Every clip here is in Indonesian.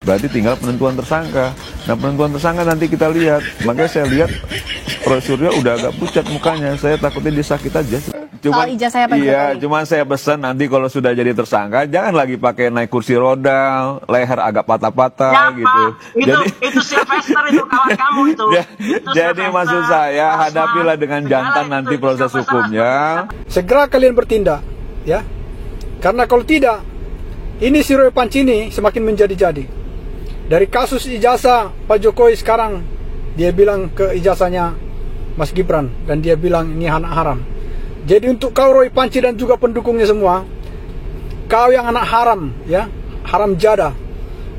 Berarti tinggal penentuan tersangka. Nah, penentuan tersangka nanti kita lihat. Makanya saya lihat Roy Suryo udah agak pucat mukanya. Saya takutnya dia sakit aja. Soal ijazahnya Pak Jokowi. Iya, cuman saya pesan nanti kalau sudah jadi tersangka jangan lagi pakai naik kursi roda, leher agak patah-patah ya, gitu. Itu Sylvester itu kawan kamu itu. Jadi maksud saya hadapilah dengan jantan nanti proses hukumnya. Segera kalian bertindak, ya. Karena kalau tidak, ini si Roy Panci ini semakin menjadi-jadi. Dari kasus ijazah Pak Jokowi sekarang dia bilang ke ijazahnya Mas Gibran dan dia bilang ini anak haram. Jadi untuk kau Roy Panci dan juga pendukungnya semua, kau yang anak haram, ya, haram jada,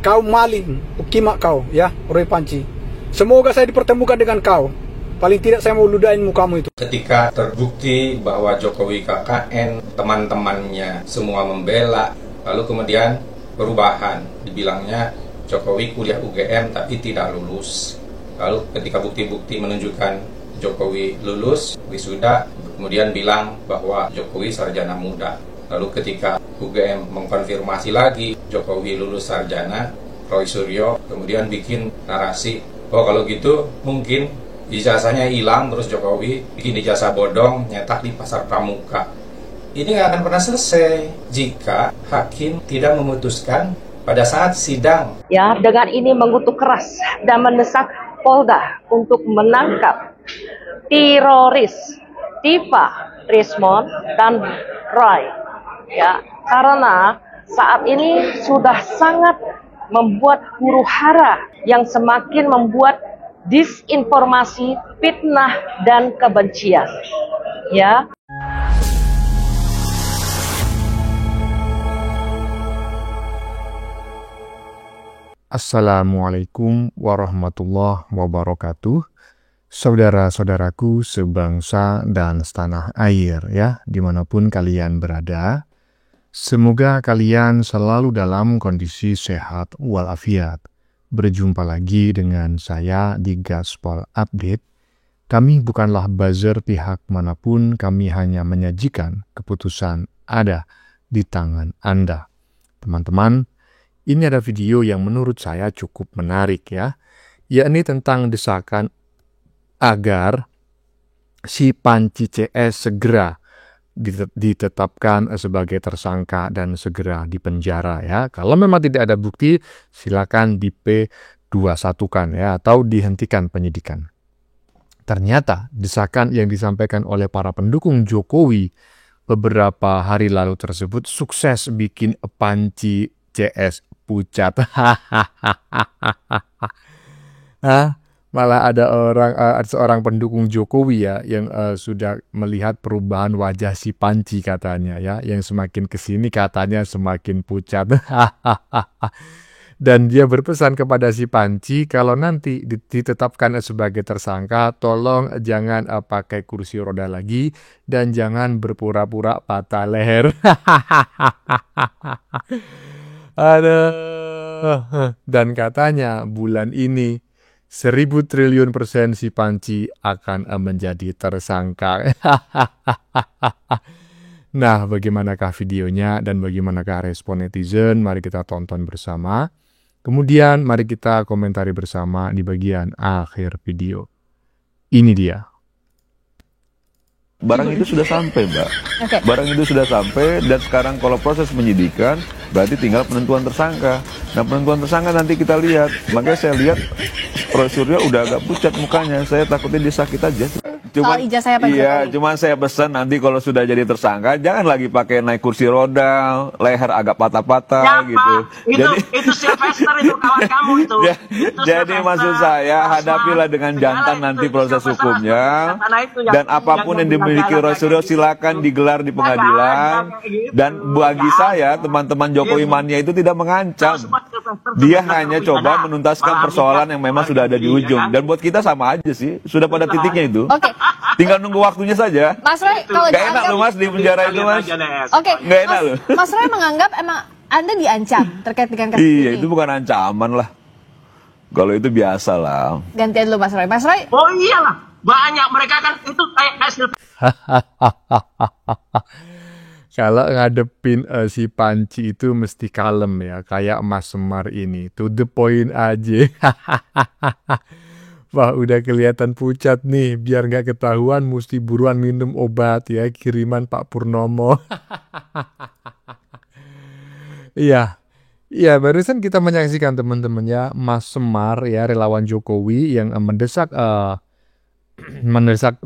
kau maling, ukimak kau, ya, Roy Panci. Semoga saya dipertemukan dengan kau. Paling tidak saya mau ludahin mukamu itu. Ketika terbukti bahwa Jokowi KKN, teman-temannya semua membela, lalu kemudian perubahan, dibilangnya Jokowi kuliah UGM tapi tidak lulus. Lalu ketika bukti-bukti menunjukkan Jokowi lulus, wisuda, kemudian bilang bahwa Jokowi sarjana muda. Lalu ketika UGM mengkonfirmasi lagi Jokowi lulus sarjana, Roy Suryo kemudian bikin narasi, oh kalau gitu mungkin ijazahnya hilang, terus Jokowi bikin ijazah bodong, nyetak di pasar pramuka. Ini nggak akan pernah selesai jika hakim tidak memutuskan pada saat sidang. Ya, dengan ini mengutuk keras dan mendesak Polda untuk menangkap teroris Tifa, Rismon, dan Roy. Ya, karena saat ini sudah sangat membuat huru-hara yang semakin membuat disinformasi, fitnah, dan kebencian. Ya. Assalamualaikum warahmatullahi wabarakatuh. Saudara-saudaraku sebangsa dan setanah air, ya, dimanapun kalian berada. Semoga kalian selalu dalam kondisi sehat walafiat. Berjumpa lagi dengan saya di Gaspol Update. Kami bukanlah buzzer pihak manapun, kami hanya menyajikan keputusan ada di tangan Anda. Teman-teman, ini ada video yang menurut saya cukup menarik, ya, yakni tentang desakan agar si Panci CS segera ditetapkan sebagai tersangka dan segera dipenjara, ya. Kalau memang tidak ada bukti, silakan di P21-kan, ya, atau dihentikan penyidikan. Ternyata desakan yang disampaikan oleh para pendukung Jokowi beberapa hari lalu tersebut sukses bikin Panci CS pucat. Malah ada seorang pendukung Jokowi, ya, yang sudah melihat perubahan wajah si Panci katanya, ya, yang semakin kesini katanya semakin pucat. Dan dia berpesan kepada si Panci kalau nanti ditetapkan sebagai tersangka, tolong jangan pakai kursi roda lagi dan jangan berpura-pura patah leher. Dan katanya bulan ini 1000 triliun % si Panci akan menjadi tersangka. Nah, bagaimanakah videonya dan bagaimanakah respon netizen? Mari kita tonton bersama. Kemudian mari kita komentari bersama di bagian akhir video. Ini dia. Barang itu sudah sampai, Mbak. Okay. Barang itu sudah sampai dan sekarang kalau proses penyidikan berarti tinggal penentuan tersangka. Nah, penentuan tersangka nanti kita lihat. Makanya saya lihat Roy Suryo udah agak pucat mukanya. Saya takutnya dia sakit aja. Soal ijazahnya Pak Jokowi. Iya, cuman saya pesan nanti kalau sudah jadi tersangka jangan lagi pakai naik kursi roda, leher agak patah-patah ya, gitu. Itu Sylvester itu kawan kamu itu. Jadi maksud saya hadapilah dengan jantan nanti proses hukumnya. Dan apapun yang dimiliki Roy Suryo silakan digelar di pengadilan. Dan bagi saya teman-teman Jokowi mania itu tidak mengancam. Dia hanya coba menuntaskan persoalan yang memang sudah ada di ujung. Dan buat kita sama aja sih, sudah pada titiknya itu. Oke. Tinggal nunggu waktunya saja. Mas Roy, kalau gak enak loh, Mas, di penjara itu, Mas. Oke. Gak enak loh. Mas Roy menganggap emang Anda diancam terkait dengan kasus ini. Iya, itu bukan ancaman lah. Kalau itu biasa lah. Gantian dulu Mas Roy. Mas Roy. Oh iyalah, banyak mereka kan itu kayak Kalau ngadepin si Panci itu mesti kalem ya, kayak Mas Semar ini, to the point aja. Wah, udah kelihatan pucat nih, biar nggak ketahuan mesti buruan minum obat ya, kiriman Pak Purnomo. Iya, iya, barusan kita menyaksikan teman-teman ya, Mas Semar ya, relawan Jokowi yang mendesak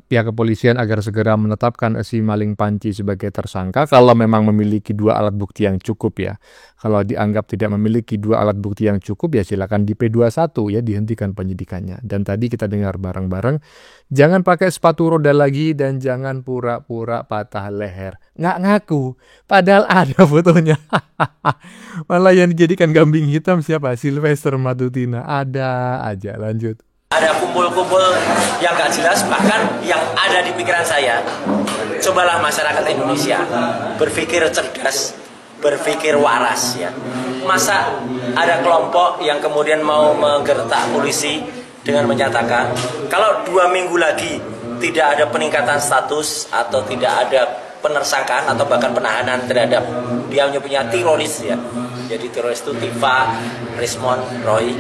pihak kepolisian agar segera menetapkan si maling Panci sebagai tersangka kalau memang memiliki 2 alat bukti yang cukup ya. Kalau dianggap tidak memiliki 2 alat bukti yang cukup ya silakan di P21 ya, dihentikan penyidikannya. Dan tadi kita dengar bareng-bareng, jangan pakai sepatu roda lagi dan jangan pura-pura patah leher. Nggak ngaku, padahal ada fotonya. Malah yang dijadikan kambing hitam siapa? Sylvester Matutina. Ada aja, lanjut. Ada kumpul-kumpul yang gak jelas, bahkan yang ada di pikiran saya. Cobalah masyarakat Indonesia berpikir cerdas, berpikir waras ya. Masa ada kelompok yang kemudian mau menggertak polisi dengan menyatakan kalau 2 minggu lagi tidak ada peningkatan status atau tidak ada penersangkaan atau bahkan penahanan terhadap dia punya teroris ya. Jadi teroris itu Tifa, Rismon, Roy.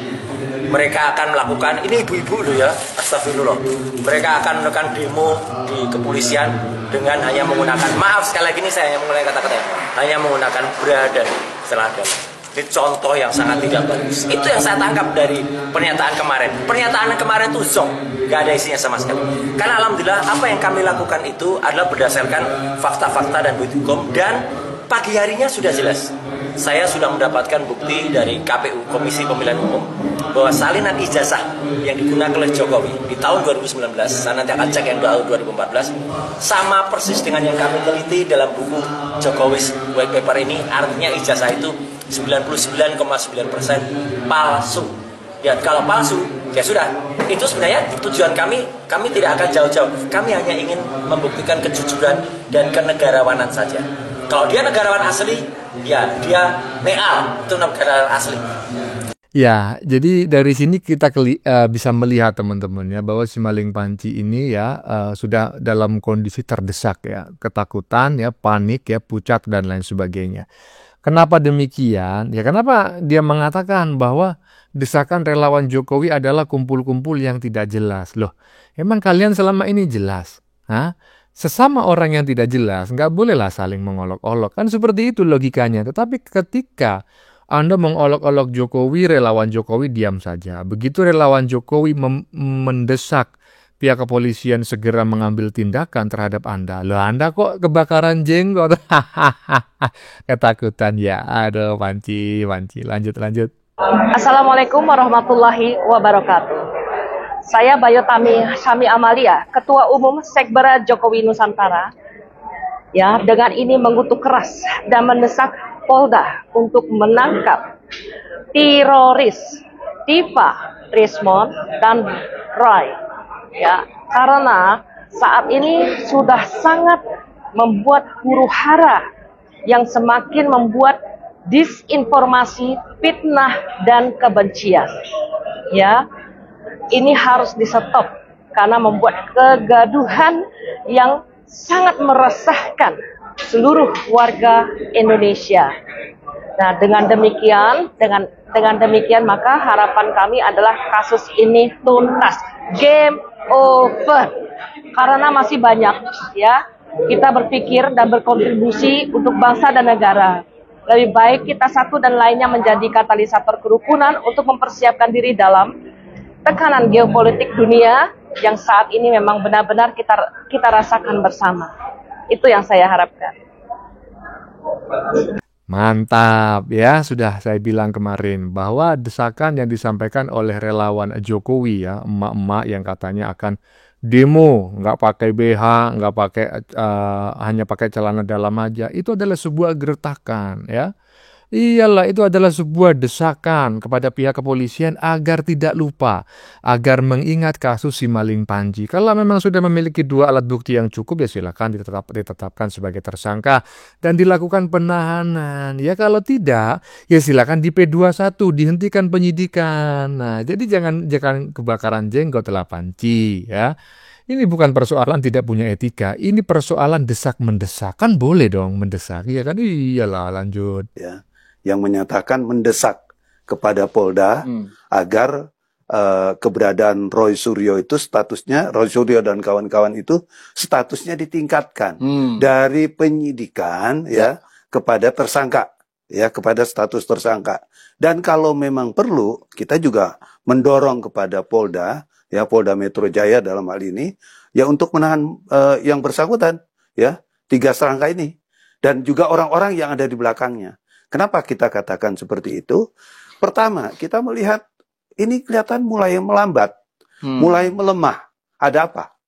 Mereka akan melakukan, ini ibu-ibu loh ya, astagfirullah. Mereka akan melakukan demo di kepolisian dengan hanya menggunakan, maaf sekali lagi ini saya hanya menggunakan kata-kata, hanya menggunakan bra dan celana dalam. Ini contoh yang sangat tidak bagus. Itu yang saya tangkap dari pernyataan kemarin. Pernyataan kemarin itu zonk, gak ada isinya sama sekali. Karena alhamdulillah apa yang kami lakukan itu adalah berdasarkan fakta-fakta dan bukti hukum, dan pagi harinya sudah jelas. Saya sudah mendapatkan bukti dari KPU, Komisi Pemilihan Umum, bahwa salinan ijazah yang digunakan oleh Jokowi di tahun 2019, saya nanti akan cek yang tahun 2014, sama persis dengan yang kami teliti dalam buku Jokowi's White Paper ini. Artinya ijazah itu 99,9% palsu. Ya kalau palsu, ya sudah. Itu sebenarnya tujuan kami tidak akan jauh-jauh. Kami hanya ingin membuktikan kejujuran dan kenegarawanan saja. Kalau dia negarawan asli, ya dia neal, itu negarawan asli. Ya, jadi dari sini kita bisa melihat teman-teman ya, bahwa si maling Panci ini ya sudah dalam kondisi terdesak ya, ketakutan ya, panik ya, pucat dan lain sebagainya. Kenapa demikian? Ya kenapa dia mengatakan bahwa desakan relawan Jokowi adalah kumpul-kumpul yang tidak jelas. Loh, emang kalian selama ini jelas? Hah? Sesama orang yang tidak jelas, nggak bolehlah saling mengolok-olok. Kan seperti itu logikanya. Tetapi ketika Anda mengolok-olok Jokowi, relawan Jokowi diam saja. Begitu relawan Jokowi mendesak pihak kepolisian segera mengambil tindakan terhadap Anda. Loh, Anda kok kebakaran jenggot? Ketakutan ya. Aduh, Panci. Lanjut. Assalamualaikum warahmatullahi wabarakatuh. Saya Bayotami Sami Amalia, Ketua Umum Sekber Jokowi Nusantara. Ya, dengan ini mengutuk keras dan mendesak Polda untuk menangkap teroris Tifa, Rismon, dan Roy. Ya, karena saat ini sudah sangat membuat huru-hara yang semakin membuat disinformasi, fitnah, dan kebencian. Ya, ini harus di-stop karena membuat kegaduhan yang sangat meresahkan seluruh warga Indonesia. Nah, dengan demikian maka harapan kami adalah kasus ini tuntas, game over. Karena masih banyak ya kita berpikir dan berkontribusi untuk bangsa dan negara. Lebih baik kita satu dan lainnya menjadi katalisator kerukunan untuk mempersiapkan diri dalam tekanan geopolitik dunia yang saat ini memang benar-benar kita rasakan bersama. Itu yang saya harapkan. Mantap ya, sudah saya bilang kemarin bahwa desakan yang disampaikan oleh relawan Jokowi ya, emak-emak yang katanya akan demo, nggak pakai BH, nggak pakai hanya pakai celana dalam aja, itu adalah sebuah gertakan ya. Iyalah, itu adalah sebuah desakan kepada pihak kepolisian agar tidak lupa, agar mengingat kasus si maling Panci. Kalau memang sudah memiliki 2 alat bukti yang cukup, ya silakan ditetapkan sebagai tersangka dan dilakukan penahanan. Ya kalau tidak, ya silakan di P21, dihentikan penyidikan. Nah, jadi jangan kebakaran jenggot lah Panci ya. Ini bukan persoalan tidak punya etika, ini persoalan desak-mendesak. Kan boleh dong mendesak, iya kan? Iyalah, lanjut. Ya, yang menyatakan mendesak kepada Polda agar keberadaan Roy Suryo itu statusnya, Roy Suryo dan kawan-kawan itu statusnya ditingkatkan dari penyidikan ya kepada tersangka, ya kepada status tersangka. Dan kalau memang perlu, kita juga mendorong kepada Polda, ya Polda Metro Jaya dalam hal ini, ya untuk menahan yang bersangkutan, ya 3 tersangka ini, dan juga orang-orang yang ada di belakangnya. Kenapa kita katakan seperti itu? Pertama, kita melihat ini kelihatan mulai melambat, mulai melemah. Ada apa?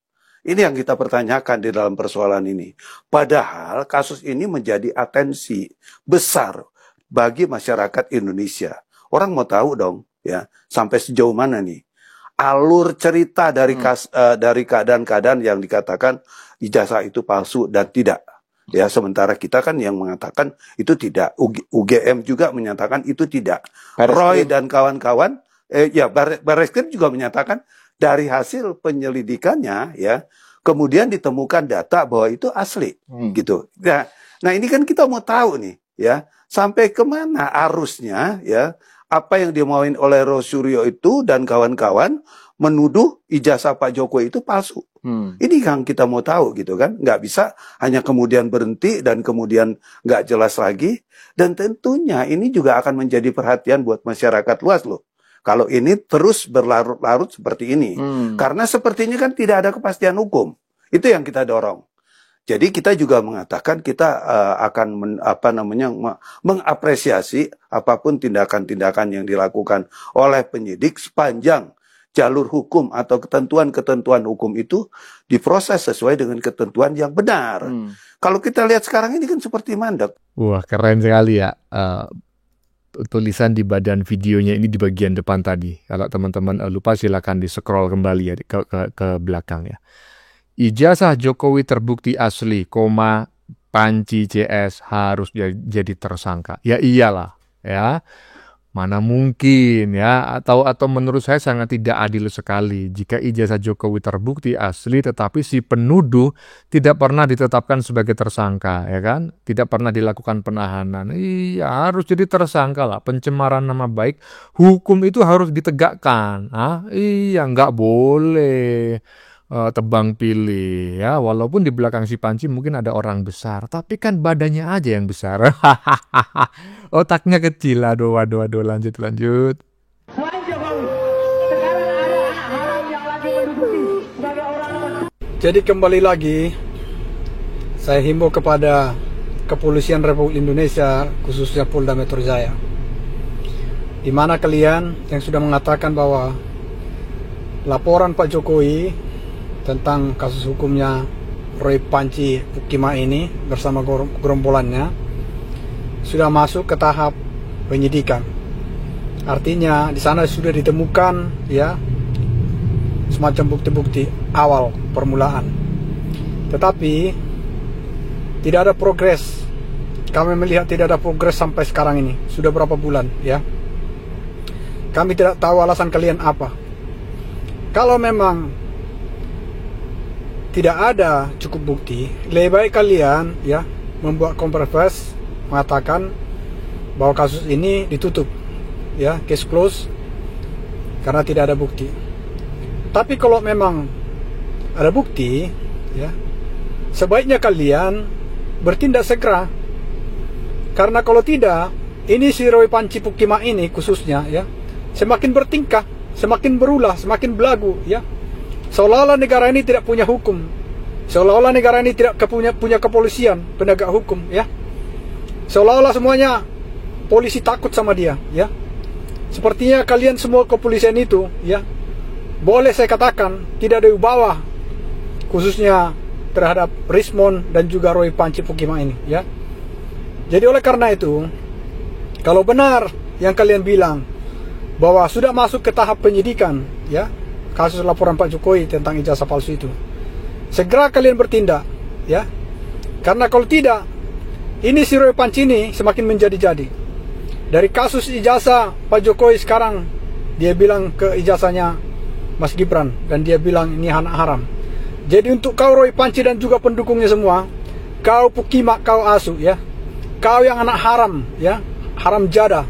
Ini yang kita pertanyakan di dalam persoalan ini. Padahal kasus ini menjadi atensi besar bagi masyarakat Indonesia. Orang mau tahu dong, ya sampai sejauh mana nih alur cerita dari dari keadaan-keadaan yang dikatakan ijazah itu palsu dan tidak. Ya, sementara kita kan yang mengatakan itu tidak. UGM juga menyatakan itu tidak. Roy dan kawan-kawan, Barreskrim juga menyatakan dari hasil penyelidikannya, ya, kemudian ditemukan data bahwa itu asli, gitu. Nah, ini kan kita mau tahu nih, ya, sampai kemana arusnya, ya, apa yang dimauin oleh Roy Suryo itu dan kawan-kawan menuduh ijazah Pak Jokowi itu palsu. Ini yang kita mau tahu gitu kan. Nggak bisa hanya kemudian berhenti dan kemudian nggak jelas lagi. Dan tentunya ini juga akan menjadi perhatian buat masyarakat luas loh. Kalau ini terus berlarut-larut seperti ini. Karena sepertinya kan tidak ada kepastian hukum. Itu yang kita dorong. Jadi kita juga mengatakan kita akan mengapresiasi apapun tindakan-tindakan yang dilakukan oleh penyidik sepanjang jalur hukum atau ketentuan-ketentuan hukum itu diproses sesuai dengan ketentuan yang benar. Kalau kita lihat sekarang ini kan seperti mandek. Wah, keren sekali ya. Tulisan di badan videonya ini di bagian depan tadi. Kalau teman-teman lupa silakan di-scroll kembali ya ke belakang ya. Ijazah Jokowi terbukti asli, Panci CS harus jadi tersangka. Ya iyalah, ya. Mana mungkin ya, atau menurut saya sangat tidak adil sekali jika ijazah Jokowi terbukti asli tetapi si penuduh tidak pernah ditetapkan sebagai tersangka, ya kan? Tidak pernah dilakukan penahanan. Iya, harus jadi tersangka lah. Pencemaran nama baik, hukum itu harus ditegakkan. Iya, nggak boleh tebang pilih ya, walaupun di belakang si Panci mungkin ada orang besar, tapi kan badannya aja yang besar. Otaknya kecil. Aduh, lanjut. Jadi kembali lagi saya himbau kepada Kepolisian Republik Indonesia, khususnya Polda Metro Jaya, di mana kalian yang sudah mengatakan bahwa laporan Pak Jokowi tentang kasus hukumnya Roy Panci Pukima ini bersama gerombolannya sudah masuk ke tahap penyidikan. Artinya di sana sudah ditemukan ya semacam bukti-bukti awal permulaan. Tetapi tidak ada progres. Kami melihat tidak ada progres sampai sekarang ini. Sudah berapa bulan ya. Kami tidak tahu alasan kalian apa. Kalau memang tidak ada cukup bukti, lebih baik kalian ya membuat konferensi mengatakan bahwa kasus ini ditutup, ya case close karena tidak ada bukti. Tapi kalau memang ada bukti, ya sebaiknya kalian bertindak segera, karena kalau tidak, ini si Roy Panci Pukima ini khususnya ya semakin bertingkah, semakin berulah, semakin belagu ya. Seolah-olah negara ini tidak punya hukum. Seolah-olah negara ini tidak punya kepolisian, penegak hukum, ya. Seolah-olah semuanya polisi takut sama dia, ya. Sepertinya kalian semua kepolisian itu, ya, boleh saya katakan tidak ada wibawa, khususnya terhadap Rismond dan juga Roy Panci Pukima ini, ya. Jadi oleh karena itu, kalau benar yang kalian bilang bahwa sudah masuk ke tahap penyidikan, ya, kasus laporan Pak Jokowi tentang ijazah palsu itu, segera kalian bertindak, ya. Karena kalau tidak, ini si Roy Panci ini semakin menjadi-jadi. Dari kasus ijazah Pak Jokowi sekarang dia bilang ke ijazahnya Mas Gibran dan dia bilang ini anak haram. Jadi untuk kau Roy Panci dan juga pendukungnya semua, kau pukimak, kau asu ya. Kau yang anak haram ya, haram jadah.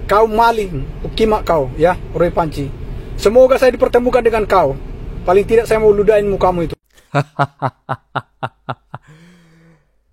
Kau maling, pukimak kau ya, Roy Panci. Semoga saya dipertemukan dengan kau. Paling tidak saya mau ludahin mukamu itu.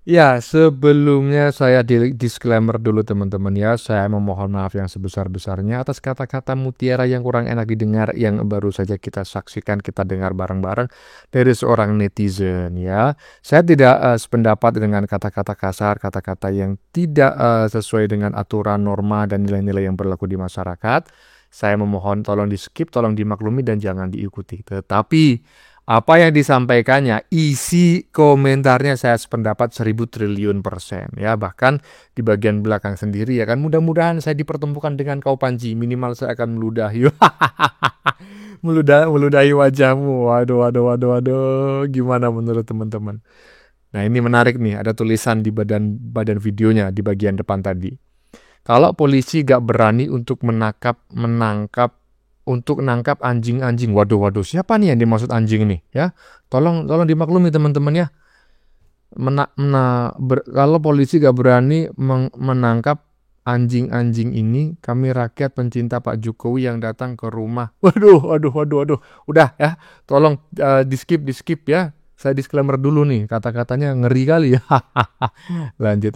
Ya, sebelumnya saya disclaimer dulu teman-teman ya. Saya memohon maaf yang sebesar-besarnya atas kata-kata mutiara yang kurang enak didengar yang baru saja kita saksikan, kita dengar bareng-bareng dari seorang netizen ya. Saya tidak sependapat dengan kata-kata kasar, kata-kata yang tidak sesuai dengan aturan, norma, dan nilai-nilai yang berlaku di masyarakat. Saya memohon tolong di-skip, tolong dimaklumi, dan jangan diikuti. Tetapi apa yang disampaikannya, isi komentarnya saya sependapat 1000 triliun % ya. Bahkan di bagian belakang sendiri ya kan, mudah-mudahan saya dipertemukan dengan kau Panji, minimal saya akan meludahi meludahi wajahmu. Waduh, gimana menurut teman-teman? Nah, ini menarik nih, ada tulisan di badan videonya di bagian depan tadi. Kalau polisi gak berani untuk menangkap anjing-anjing. Waduh, siapa nih yang dimaksud anjing nih ya? Tolong dimaklumi teman-teman ya. Kalau polisi gak berani menangkap anjing-anjing ini, kami rakyat pencinta Pak Jokowi yang datang ke rumah. Waduh. Udah ya, tolong di-skip ya. Saya disclaimer dulu nih, kata-katanya ngeri kali ya. Lanjut.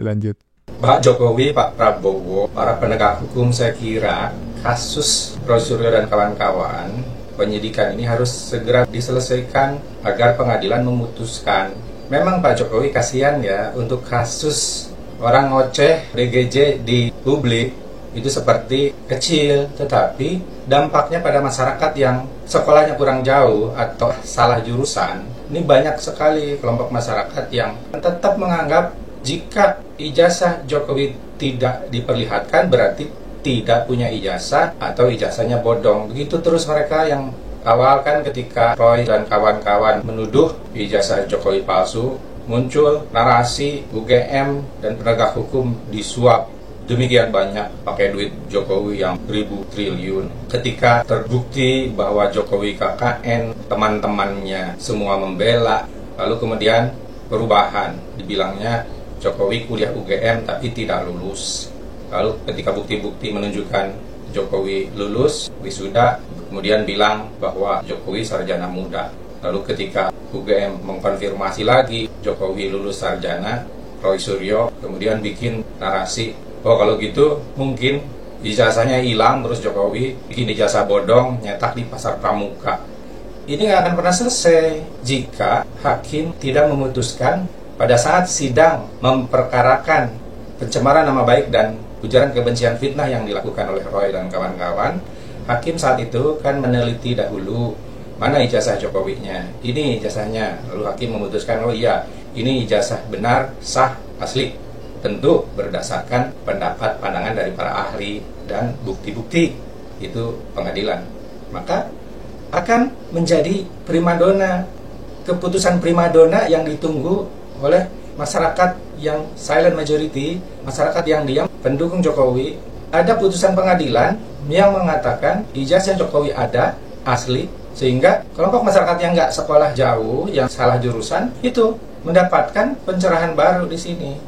Pak Jokowi, Pak Prabowo, para penegak hukum, saya kira kasus Roy Suryo dan kawan-kawan, penyidikan ini harus segera diselesaikan agar pengadilan memutuskan. Memang Pak Jokowi kasihan ya untuk kasus orang ngoceh DGJ di publik itu seperti kecil, tetapi dampaknya pada masyarakat yang sekolahnya kurang jauh atau salah jurusan, ini banyak sekali kelompok masyarakat yang tetap menganggap jika ijazah Jokowi tidak diperlihatkan berarti tidak punya ijazah atau ijazahnya bodong. Begitu terus mereka yang awal kan ketika Roy dan kawan-kawan menuduh ijazah Jokowi palsu, muncul narasi UGM dan penegak hukum disuap demikian banyak pakai duit Jokowi yang 1000 triliun. Ketika terbukti bahwa Jokowi KKN, teman-temannya semua membela, lalu kemudian perubahan, dibilangnya Jokowi kuliah UGM tapi tidak lulus. Lalu ketika bukti-bukti menunjukkan Jokowi lulus, wisuda, kemudian bilang bahwa Jokowi sarjana muda. Lalu ketika UGM mengkonfirmasi lagi Jokowi lulus sarjana, Roy Suryo kemudian bikin narasi, oh kalau gitu mungkin ijazahnya hilang, terus Jokowi bikin ijazah bodong, nyetak di pasar pramuka. Ini nggak akan pernah selesai jika hakim tidak memutuskan pada saat sidang memperkarakan pencemaran nama baik dan ujaran kebencian fitnah yang dilakukan oleh Roy dan kawan-kawan. Hakim saat itu kan meneliti dahulu mana ijazah Jokowinya, ini ijazahnya. Lalu hakim memutuskan, oh iya, ini ijazah benar, sah, asli. Tentu berdasarkan pendapat pandangan dari para ahli dan bukti-bukti. Itu pengadilan. Maka akan menjadi primadona, keputusan primadona yang ditunggu oleh masyarakat yang silent majority, masyarakat yang diam, pendukung Jokowi. Ada putusan pengadilan yang mengatakan ijazah Jokowi ada, asli, sehingga kelompok masyarakat yang nggak sekolah jauh, yang salah jurusan, itu mendapatkan pencerahan baru di sini.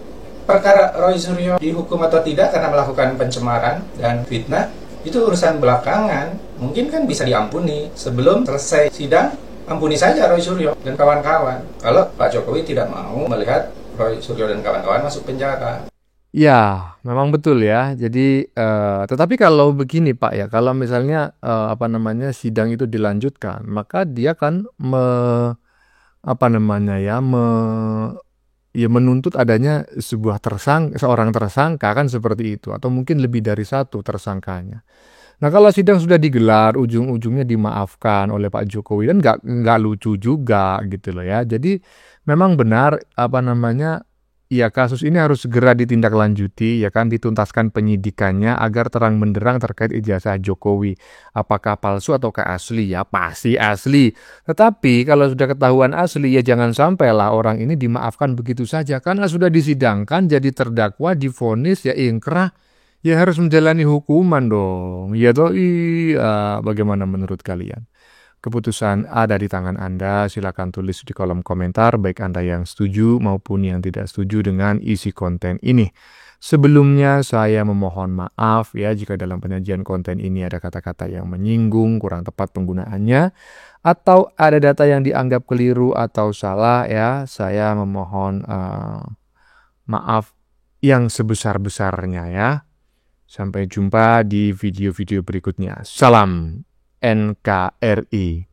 Perkara Roy Suryo dihukum atau tidak karena melakukan pencemaran dan fitnah, itu urusan belakangan. Mungkin kan bisa diampuni sebelum selesai sidang. Ampuni saja Roy Suryo dan kawan-kawan kalau Pak Jokowi tidak mau melihat Roy Suryo dan kawan-kawan masuk penjara. Ya, memang betul ya. Jadi, tetapi kalau begini Pak ya, kalau misalnya sidang itu dilanjutkan, maka dia kan menuntut adanya seorang tersangka kan seperti itu, atau mungkin lebih dari satu tersangkanya. Nah, kalau sidang sudah digelar, ujung-ujungnya dimaafkan oleh Pak Jokowi, dan nggak lucu juga gitu loh ya. Jadi memang benar ya kasus ini harus segera ditindaklanjuti ya kan, dituntaskan penyidikannya agar terang benderang terkait ijazah Jokowi. Apakah palsu ataukah asli? Ya pasti asli. Tetapi kalau sudah ketahuan asli ya jangan sampailah orang ini dimaafkan begitu saja, karena sudah disidangkan, jadi terdakwa, divonis, ya ingkrah. Ya harus menjalani hukuman dong. Ya toh, iya. Bagaimana menurut kalian? Keputusan ada di tangan Anda. Silakan tulis di kolom komentar, baik Anda yang setuju maupun yang tidak setuju dengan isi konten ini. Sebelumnya saya memohon maaf ya jika dalam penyajian konten ini ada kata-kata yang menyinggung, kurang tepat penggunaannya, atau ada data yang dianggap keliru atau salah ya. Saya memohon maaf yang sebesar-besarnya ya. Sampai jumpa di video-video berikutnya. Salam NKRI.